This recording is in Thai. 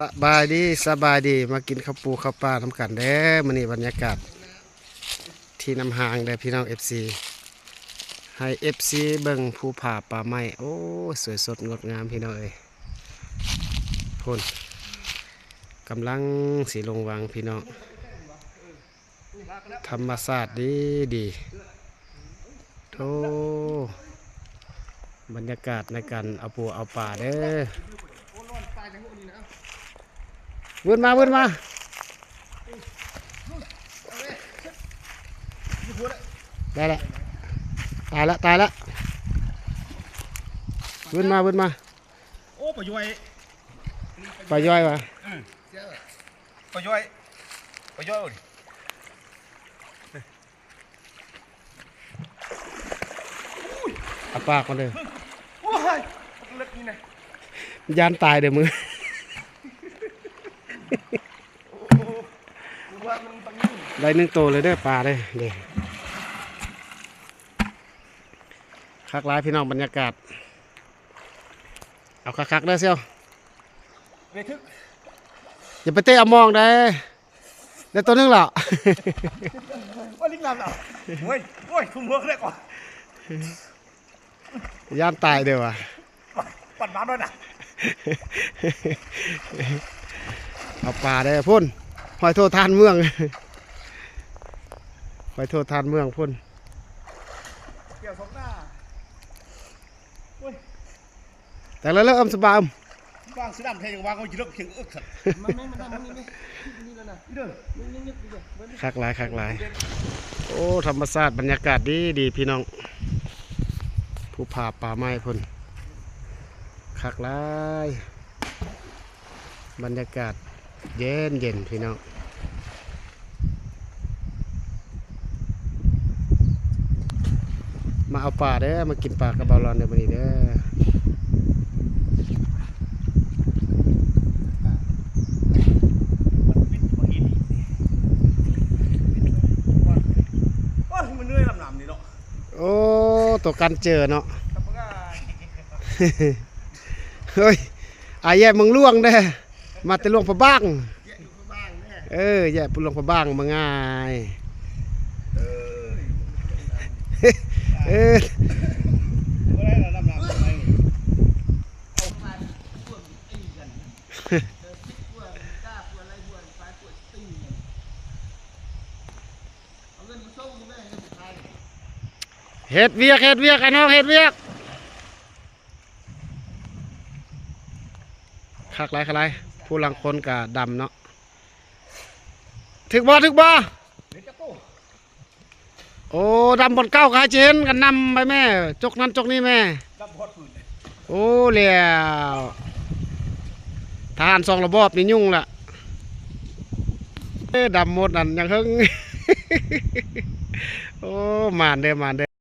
สบายดีมากินข้าวปูข้าวปลาน้ำกันเด้อมื้อนี้บรรยากาศที่น้ำหางเด้อพี่น้อง FC ให้ FC เบิ่งภูผาป่าไม้โอ้สวยสดงดงามพี่น้องเอ้ยพุ่นกำลังสีลงวังพี่น้องธรรมศาสตร์ดีโธ่บรรยากาศในการเอาปูเอาป่าเด้อเวินมาได้แล้วตายละเวินมาโอ้ปย่อยปลาย่อยวะปย่อยเอาปากมาเลย โอ้ยเล็กนี่นะ ยานตายเดี๋ยวมือได้หนึ่งตัวเลยเด้อปลาเลยเด้คักหลายพี่น้องบรรยากาศเอาคักๆได้อเซียวเวทึกอย่าไปเตะเอามองได้ตัวนึงหรอ ว่าลิ้นลำเหรอโอ้ยทุ่มหัวเขาได้ก่อนยานตายเดี๋ยวอ่ะปัดน้ำด้วยนะเอาปลาได้พุ่นหอยโทษทานเมืองหอยโทษทานเมืองพุ่นเกี่ยวสองหน้าแต่ละเริ่มสบายวางสีดำแทนอย่างวางเขาจะเลิกเพียงอึกสัตว์คักหลายโอ้ธรรมชาติบรรยากาศดีพี่น้องภูผาป่าไม้พุ่นคักหลายบรรยากาศเย็นพี่น้องมาเอาปลาเด้อมากินปลากระเบาร้อนเดี๋ยววันนี้เด้อมันเหนื่อยลำนี่เนาะโอ้ตัวกันเจอเนาะเฮ้ยไอ้แย่มึงล่วงเด้อมาแต่ล่วงพะบ้างแย่ปุ่นล่วงพะบ้างมาง่ายเฮ็ดเวียกไอ้น้องเฮ็ดเวียกคักหลายผู้ลังคนกับดำเนาะถึกบ่โอ้ดำบนเก้าขาเจนกันนำไปแม่จกนั้นจกนี้แม่โอ้เลี้ยวทหารสองระบอบนี่ยุ่งละดำหมดนั่นยังหึงโอ้มานเด้อ